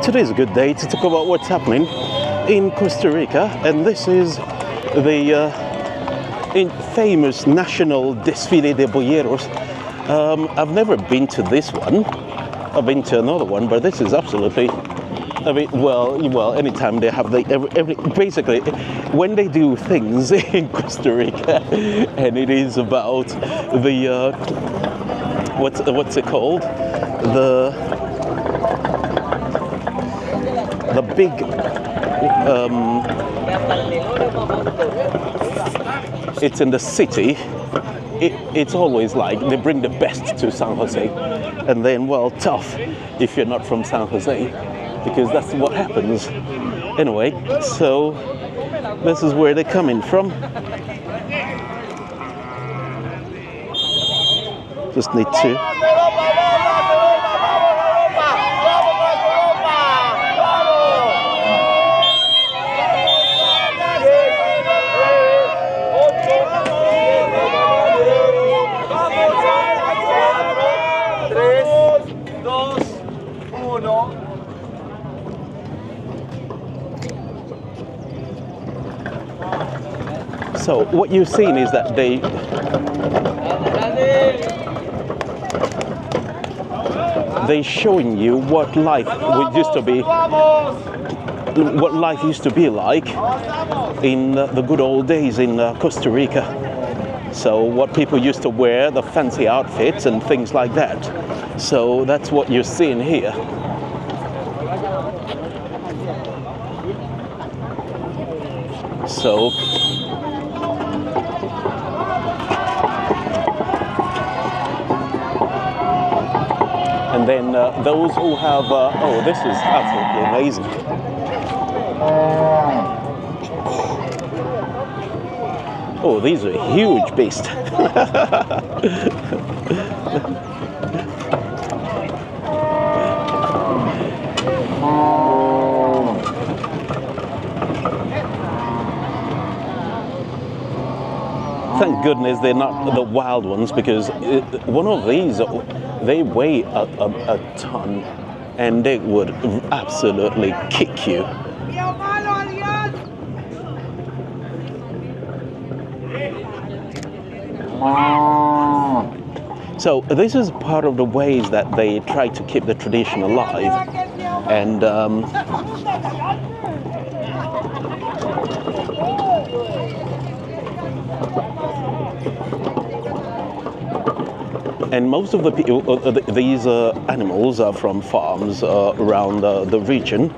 Today is a good day to talk about what's happening in Costa Rica, and this is the famous National Desfile de Boyeros. I've never been to this one. I've been to another one, but this is absolutely. I mean, well. Anytime they have basically, when they do things in Costa Rica, and it is about the what's it called, the big it's in the city. It's always like they bring the best to San Jose, and then tough if you're not from San Jose, because that's what happens. Anyway, so this is where they're coming from. Just need to. So what you've seen is that they're showing you what life used to be like in the good old days in Costa Rica. So what people used to wear, the fancy outfits and things like that. So that's what you're seeing here. So and then those who have, this is absolutely amazing. Oh, these are huge beasts. Thank goodness they're not the wild ones, because one of these, they weigh a ton, and they would absolutely kick you. So this is part of the ways that they try to keep the tradition alive, and most of the people, these animals are from farms around the region.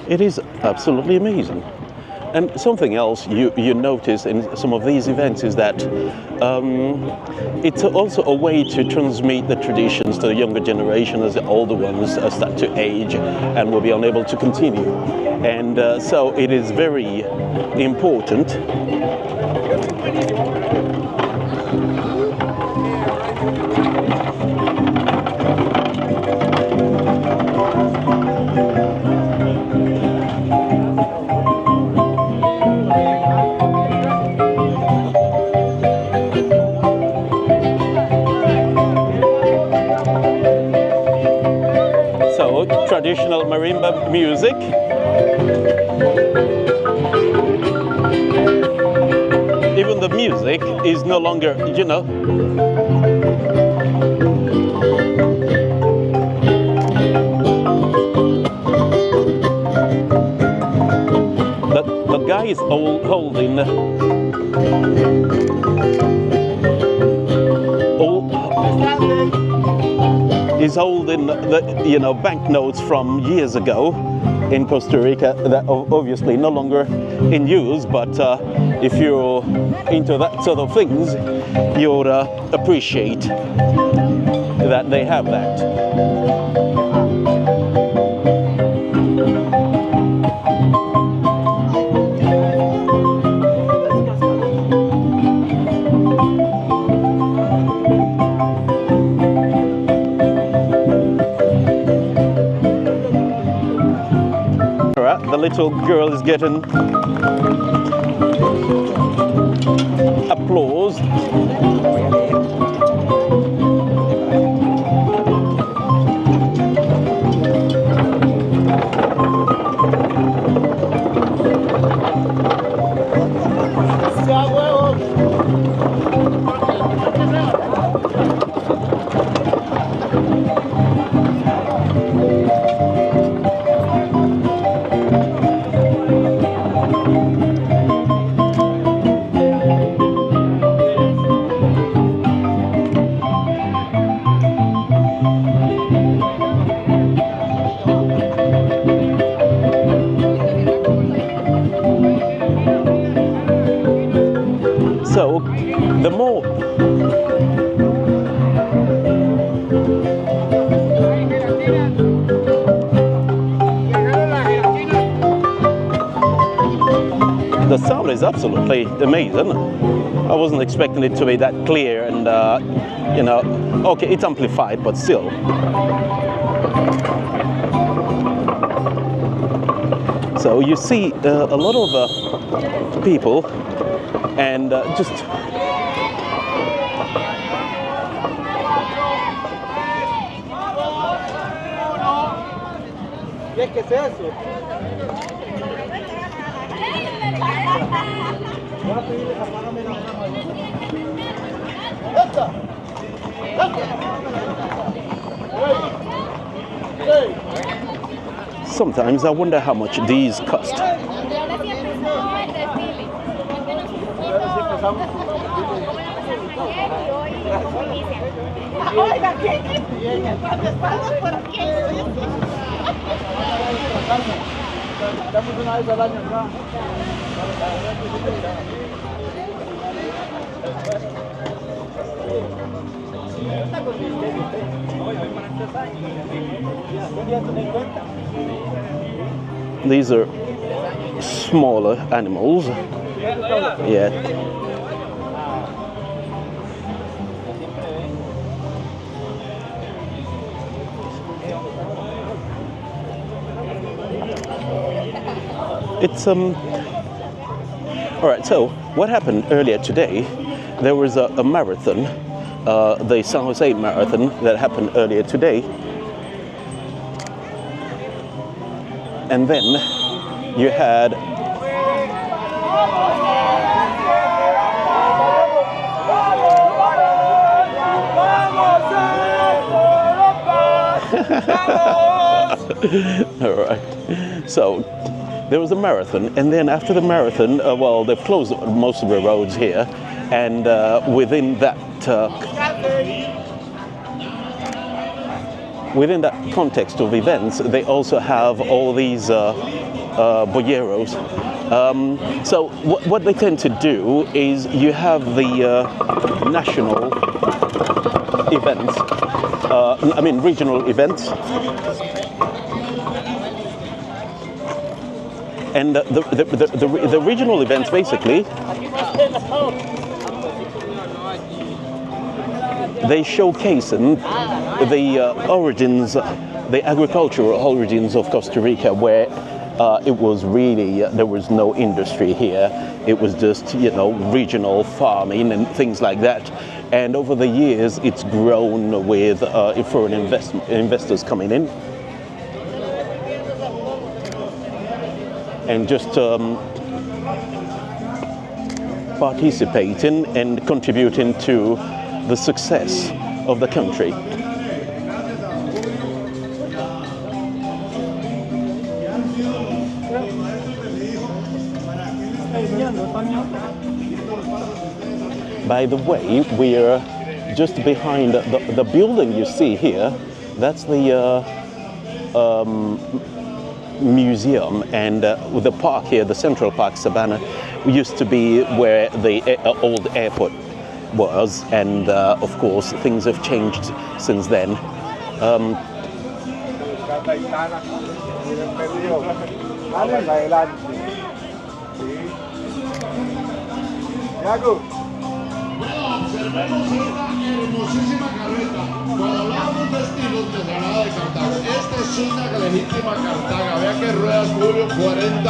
It is absolutely amazing. And something else you notice in some of these events is that it's also a way to transmit the traditions to the younger generation as the older ones start to age and will be unable to continue. And so it is very important. Traditional marimba music. Even the music is no longer, the guy is holding is holding the banknotes from years ago in Costa Rica that are obviously no longer in use, but if you're into that sort of things, you'll appreciate that they have that. little girl is getting applause. So, the more the sound is absolutely amazing. I wasn't expecting it to be that clear and, you know, okay, it's amplified, but still. So you see a lot of people and just ¿Qué es eso? sometimes I wonder how much these cost. These are smaller animals. Yeah. It's all right, so what happened earlier today, there was a marathon, the San Jose Marathon that happened earlier today. And then you had all right. So there was a marathon, and then after the marathon, well, they've closed most of the roads here, and within that context of events, they also have all these boyeros. So what they tend to do is you have the national events, I mean regional events, and the regional events basically they showcasing the origins, the agricultural origins of Costa Rica, where it was really, there was no industry here. It was just, you know, regional farming and things like that. And over the years, it's grown with foreign investors coming in. And just participating and contributing to the success of the country. By the way, we're just behind the building you see here. That's the museum, and with the park here, the Central Park Savannah, used to be where the old airport was, and of course things have changed since then. Tenemos una hermosísima carreta. Cuando hablamos de estilos, me hablaba de Cartago. Esta es una galería.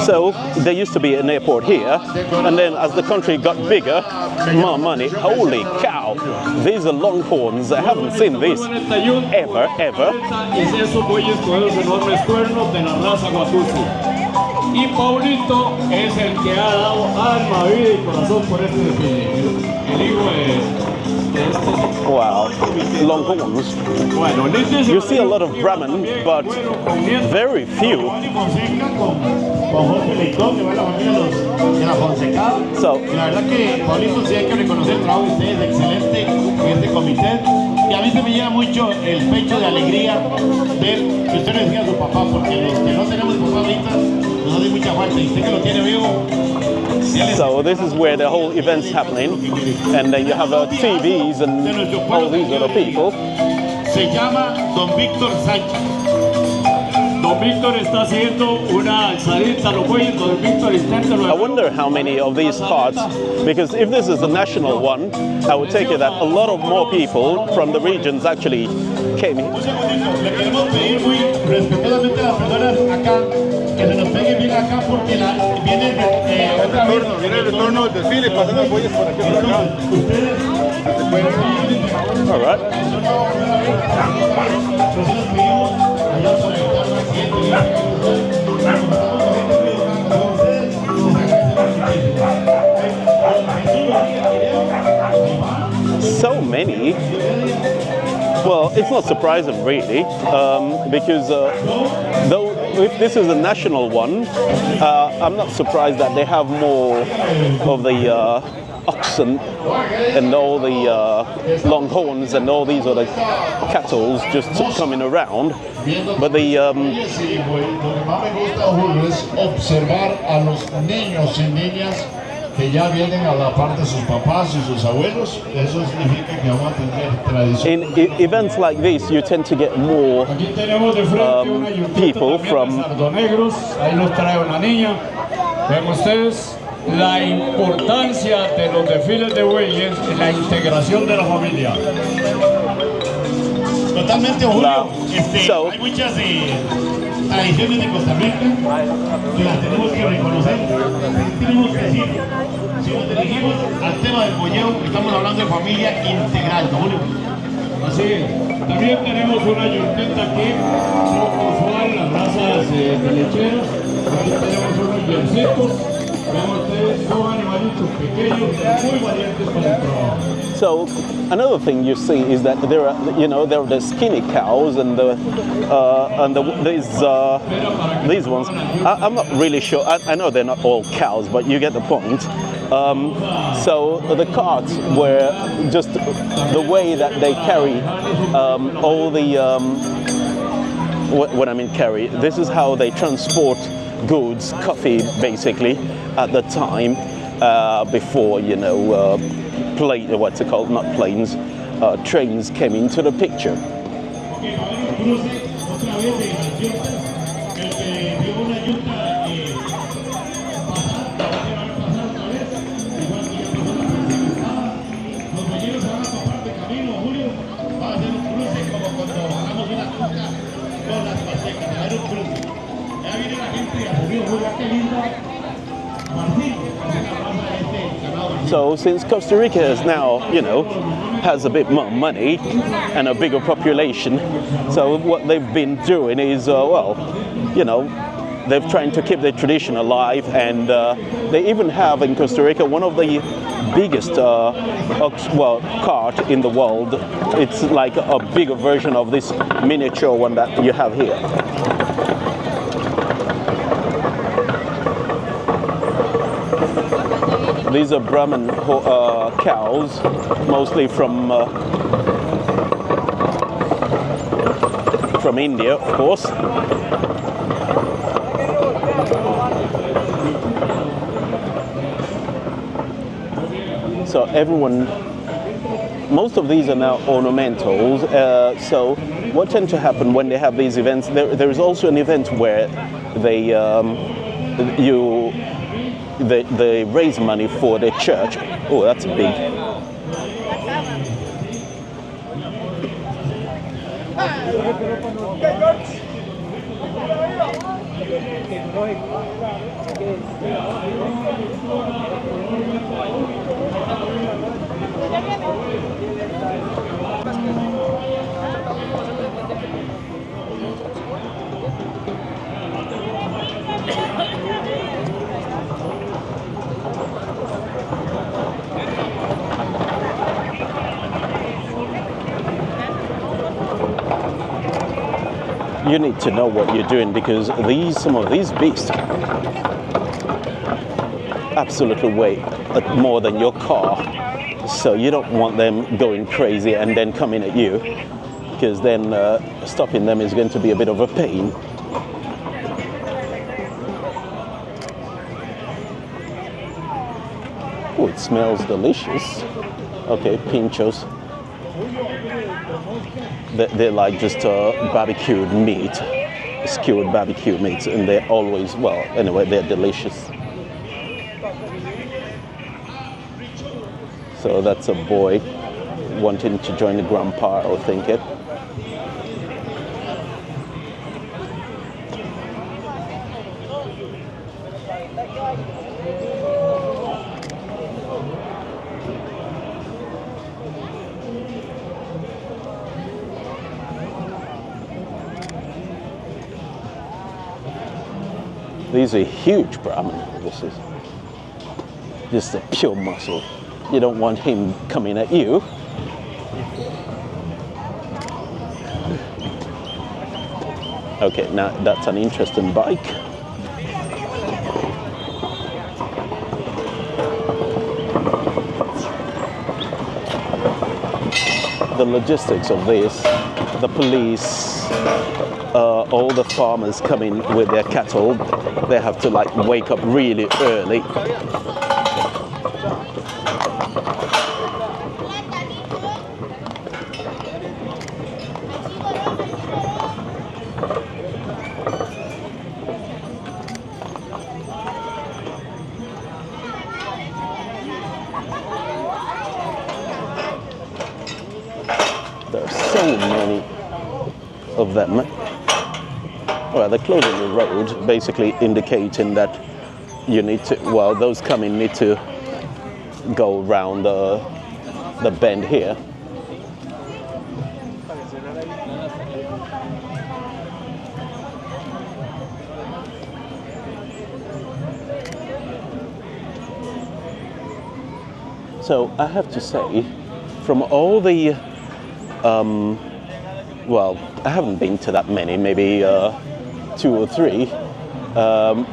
So there used to be an airport here, and then as the country got bigger, more money. Holy cow! These are longhorns. I haven't seen this ever. Es esos bueyes con esos enormes cuernos de la raza Watusi. Y Paulito es el que ha dado alma, vida y corazón por este desfile. El hijo de este. Wow, longhorns. You see a lot of Brahman, but very few. So, la verdad que Paulito sí hay que reconocer el trabajo de ustedes, excelente en este comité. Y a mí se me llena mucho el pecho de alegría ver que usted le decía a su papá, porque los que no tenemos papá ahorita nos hace mucha falta. Y usted que lo tiene vivo. So this is where the whole event's happening, and then you have TVs and all these other people. Se llama Don Víctor Sánchez. Don Víctor está haciendo una alzadita a los bueyes. Don Víctor intenta. I wonder how many of these carts, because if this is the national one, I would take it that a lot of more people from the regions actually came here. Le queremos pedir muy respetuosamente a las personas acá que se nos peguen bien acá porque viene el retorno del desfile pasando bueyes por aquí por acá. Ustedes se pueden ir. All right. So many. Well, it's not surprising really, because though if this is a national one, I'm not surprised that they have more of the oxen and all the longhorns and all these other cattle just coming around. But the Lo que más me gusta, Julio, es observar a los niños y niñas que ya vienen a la parte de sus papás y sus abuelos. Eso significa que vamos a tener tradición. in events like this, you tend to get more people from. Ahí nos trae una niña. Ven ustedes la importancia de los desfiles de bueyes en la integración de la familia. Totalmente, Julio. Hay muchas tradiciones de Costa Rica que las tenemos que reconocer. Tenemos que decir, si nos dirigimos al tema del boyeo, estamos hablando de familia integral, ¿no, Julio? Así es. También tenemos una yurteta aquí, poco usual, las razas de lecheras. Aquí tenemos unos yercitos. Vean ustedes, son animalitos pequeños, muy valientes para el trabajo. So another thing you see is that there are the skinny cows and these ones. I'm not really sure. I know they're not all cows, but you get the point. So the carts were just the way that they carry all the what I mean carry. This is how they transport goods, coffee basically, at the time before what's it called? Not planes, trains came into the picture. So since Costa Rica is now, has a bit more money and a bigger population, so what they've been doing is, they're trying to keep their tradition alive, and they even have in Costa Rica one of the biggest cart in the world. It's like a bigger version of this miniature one that you have here. These are Brahman cows, mostly from India, of course. So most of these are now ornamentals. So what tends to happen when they have these events? There is also an event where they raise money for the church. Oh, that's big. You need to know what you're doing because some of these beasts absolutely weigh more than your car. So you don't want them going crazy and then coming at you, because then stopping them is going to be a bit of a pain. Oh, it smells delicious. Okay, pinchos. They're like just barbecued meat, skewered barbecue meats, and they're always, well, anyway, they're delicious. So that's a boy wanting to join the grandpa, I think it. These are huge Brahmin. This is just a pure muscle. You don't want him coming at you. Okay, now that's an interesting bike. The logistics of this, the police, all the farmers coming with their cattle, they have to like wake up really early. There are so many of them. Well, they're closing the road, basically indicating that you need to, well, those coming need to go around the bend here. So I have to say, from all the, well, I haven't been to that many, maybe 2 or 3.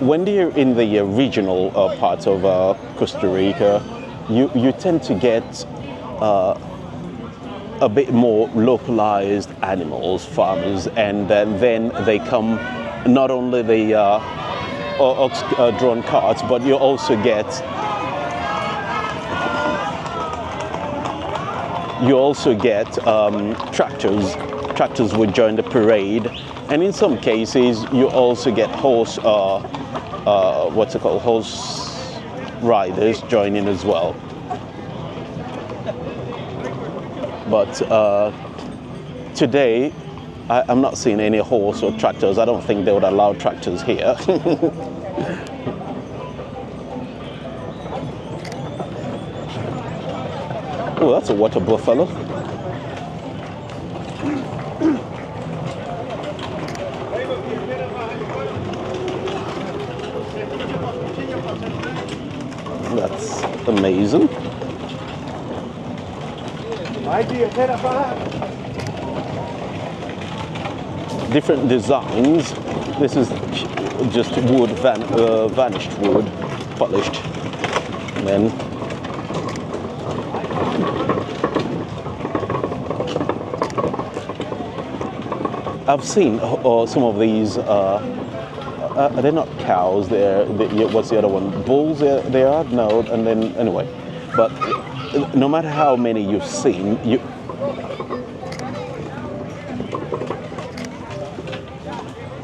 When you're in the regional parts of Costa Rica, you tend to get a bit more localized animals, farmers, and then they come, not only the ox-drawn carts, but you also get tractors. Tractors would join the parade, and in some cases you also get horse riders joining as well. But today I'm not seeing any horse or tractors. I don't think they would allow tractors here. Oh, that's a water buffalo. That's amazing. Different designs. This is just wood, vanished wood, polished. And then I've seen some of these. They're not cows. What's the other one? Bulls. They are no. And then anyway, but no matter how many you've seen,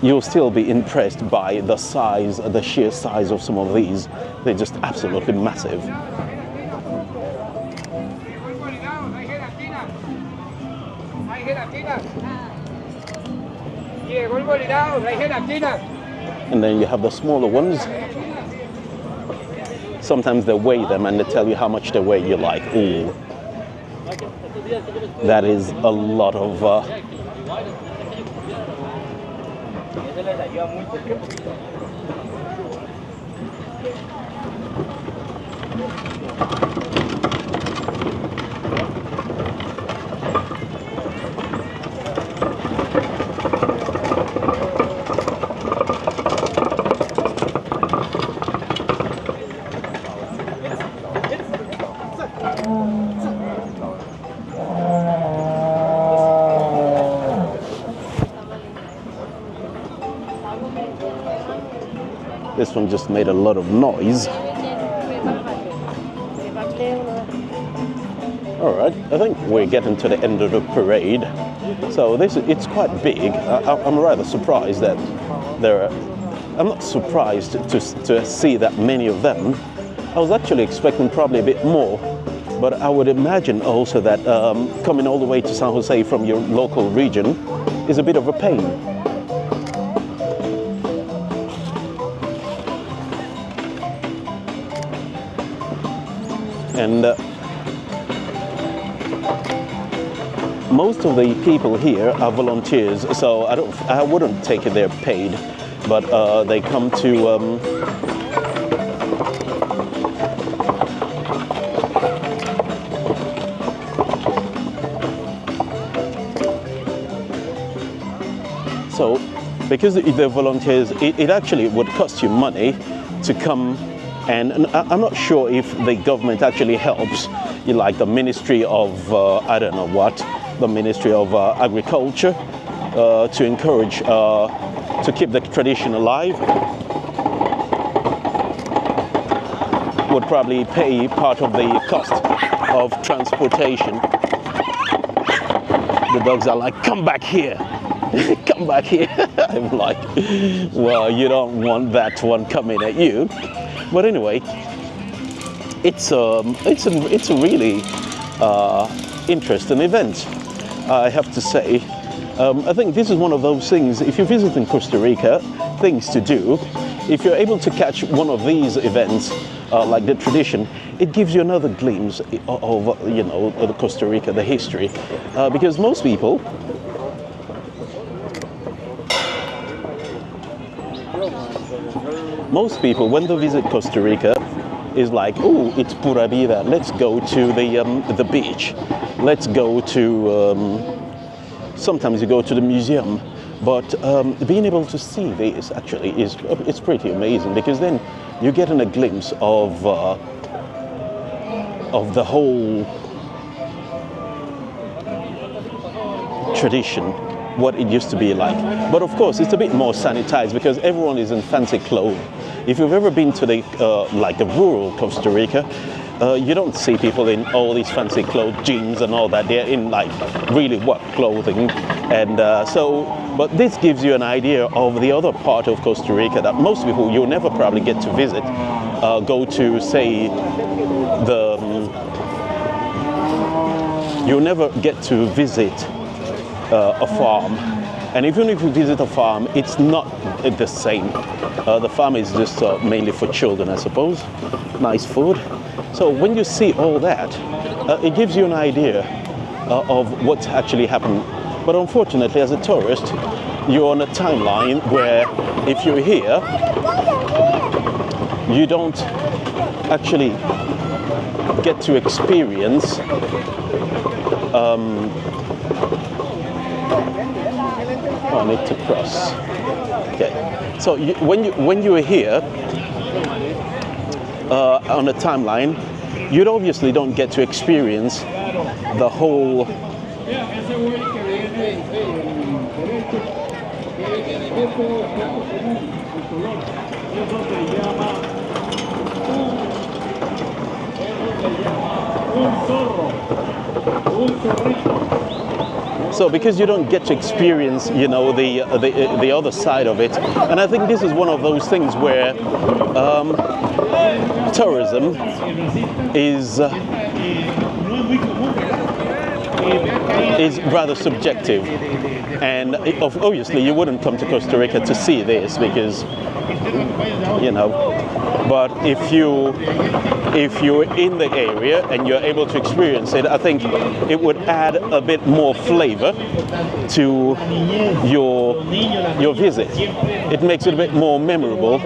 you'll still be impressed by the size, the sheer size of some of these. They're just absolutely massive. Llegó el goleado, hay gelatina. And then you have the smaller ones. Sometimes they weigh them and they tell you how much they weigh. You're like, ooh, that is a lot of this one just made a lot of noise. All right, I think we're getting to the end of the parade. So it's quite big. I'm rather surprised that there are, I'm not surprised to see that many of them. I was actually expecting probably a bit more, but I would imagine also that coming all the way to San Jose from your local region is a bit of a pain. And most of the people here are volunteers, so I wouldn't take it they're paid, but they come to so because they're volunteers, it actually would cost you money to come. And I'm not sure if the government actually helps, like the Ministry of, I don't know what, the Ministry of Agriculture, to encourage, to keep the tradition alive, would probably pay part of the cost of transportation. The dogs are like, come back here, come back here. I'm like, well, you don't want that one coming at you. But anyway, it's a really interesting event, I have to say. I think this is one of those things, if you're visiting Costa Rica, things to do. If you're able to catch one of these events, like the tradition, it gives you another glimpse of, you know, the Costa Rica, the history. Because most people, when they visit Costa Rica, is like, oh, it's pura vida. Let's go to the beach. Let's go to. Sometimes you go to the museum, but being able to see this actually it's pretty amazing, because then you're getting a glimpse of the whole tradition, what it used to be like. But of course, it's a bit more sanitized because everyone is in fancy clothes. If you've ever been to the like the rural Costa Rica, you don't see people in all these fancy clothes, jeans and all that. They're in like really work clothing, and but this gives you an idea of the other part of Costa Rica that most people you'll never probably get to visit. Go to, say, you'll never get to visit a farm. And even if you visit a farm, it's not the same. The farm is just mainly for children, I suppose. Nice food. So when you see all that, it gives you an idea of what's actually happened. But unfortunately, as a tourist, you're on a timeline where if you're here, you don't actually get to experience I need to cross. Okay, so when you are here on a timeline, you obviously don't get to experience the whole So because you don't get to experience, you know, the other side of it, and I think this is one of those things where tourism is is rather subjective. And obviously you wouldn't come to Costa Rica to see this because, you know, but if you're in the area and you're able to experience it, I think it would add a bit more flavor to your visit. It makes it a bit more memorable,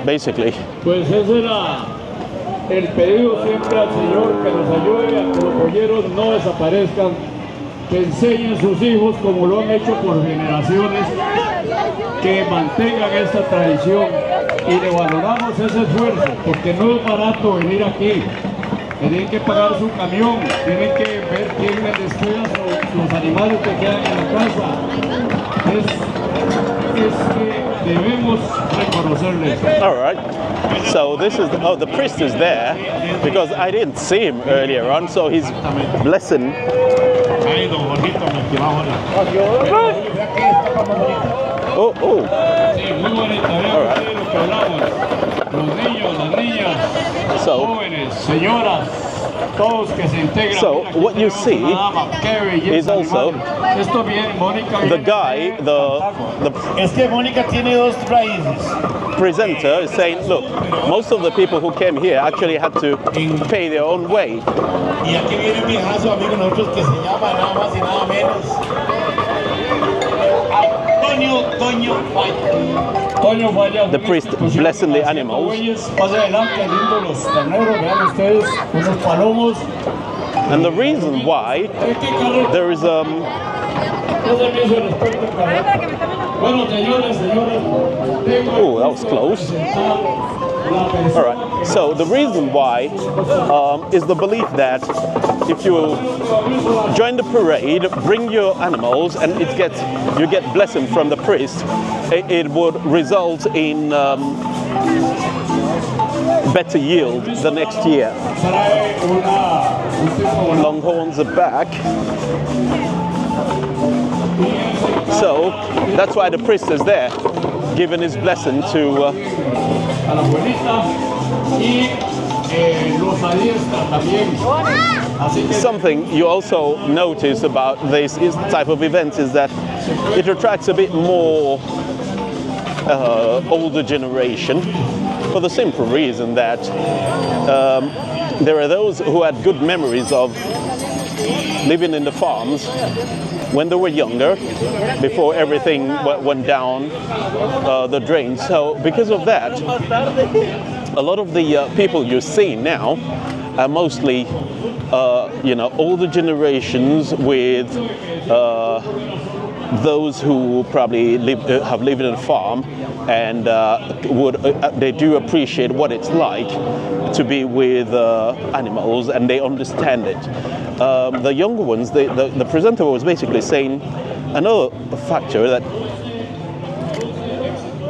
basically. Pues ese era el pedido siempre al Señor, que nos ayude a que los polleros no desaparezcan, que enseñen a sus hijos como lo han hecho por generaciones, que mantengan esta tradición, y le valoramos ese esfuerzo, porque no es barato venir aquí. Tienen que pagar su camión, tienen que ver quién les descuida los animales que quedan en la casa. Es que debemos reconocerles. All right. So this is the priest is there because I didn't see him earlier on, so he's blessing. Oh, oh. All right. So what you see is also the guy, the presenter is saying, look, most of the people who came here actually had to pay their own way. Y aquí viene un viejazo amigo de nosotros que se llama nada más y nada menos The priest blessing the animals. And the reason why there is oh, that was close. All right. So the reason why is the belief that if you join the parade, bring your animals, and you get blessing from the priest, it would result in better yield the next year. Longhorns are back. So that's why the priest is there, giving his blessing to something you also notice about this type of events is that it attracts a bit more older generation, for the simple reason that there are those who had good memories of living in the farms when they were younger, before everything went down the drain. So because of that, a lot of the people you see now are mostly older generations with those who probably have lived in a farm and they do appreciate what it's like to be with animals, and they understand it. The younger ones, the presenter was basically saying another factor that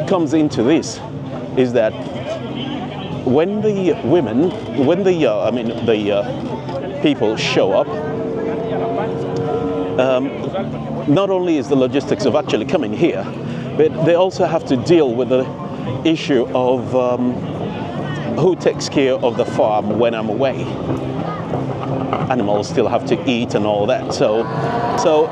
comes into this is that when the people show up, not only is the logistics of actually coming here, but they also have to deal with the issue of who takes care of the farm when I'm away. Animals still have to eat and all that, so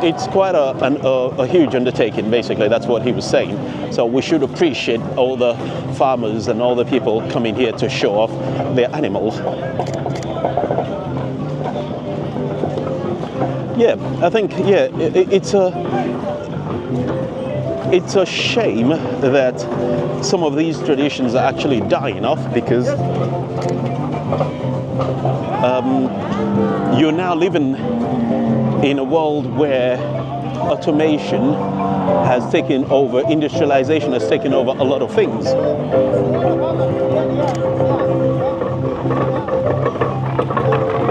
it's quite a huge undertaking. Basically, that's what he was saying. So we should appreciate all the farmers and all the people coming here to show off their animals. Yeah, I think it's a shame that some of these traditions are actually dying off, because you're now living in a world where automation has taken over, industrialization has taken over a lot of things.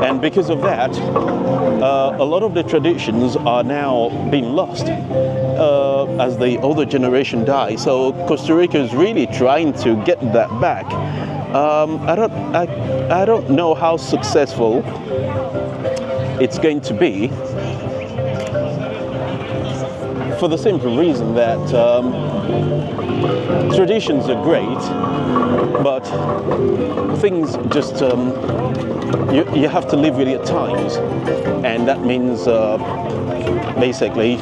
And because of that, a lot of the traditions are now being lost as the older generation dies. So Costa Rica is really trying to get that back. I don't know how successful it's going to be, for the simple reason that traditions are great, but things just you have to live with your times, and that means basically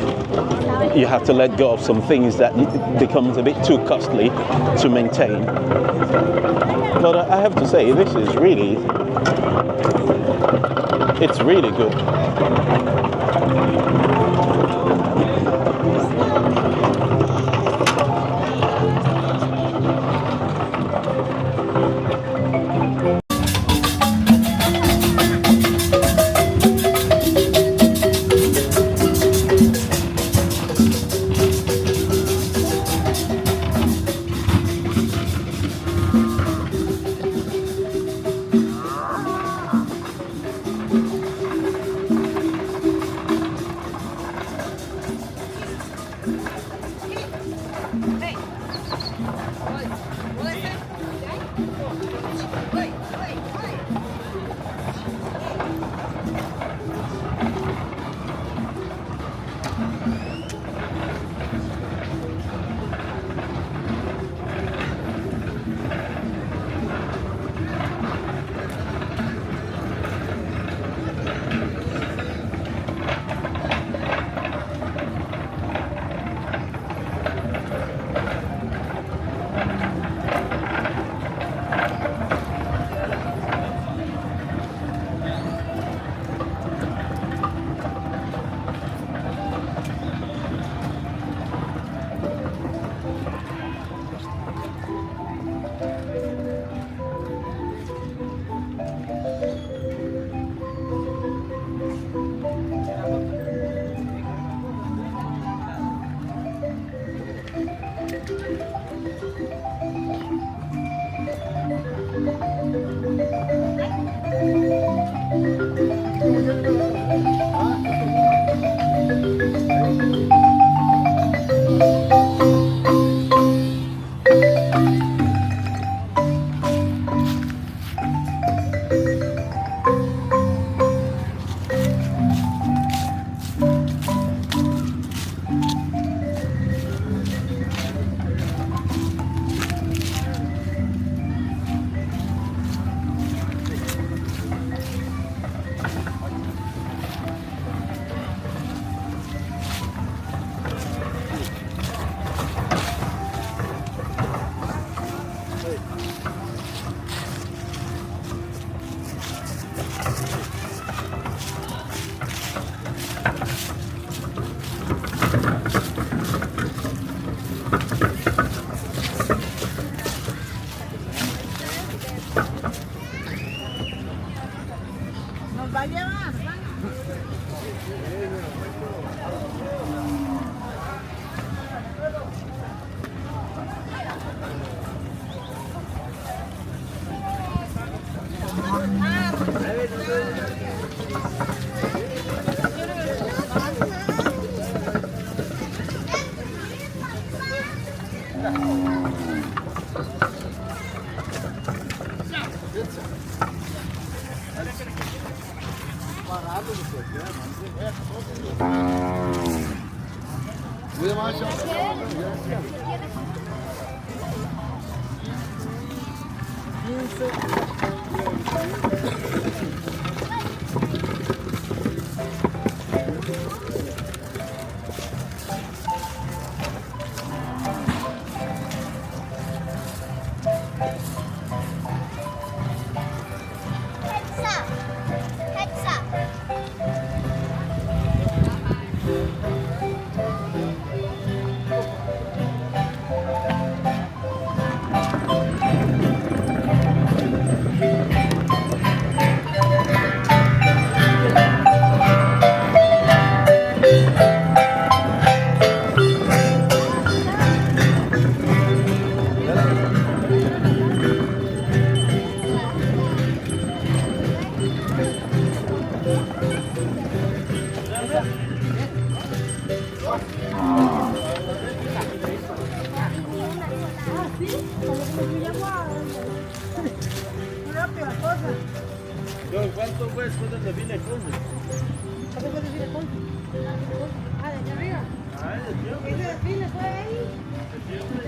you have to let go of some things that becomes a bit too costly to maintain. But I have to say, this is really, it's really good. ¿Cuánto fue después de la vine con? ¿Cuánto fue de vine con? Ah, de allá arriba. Ese desfile fue ahí.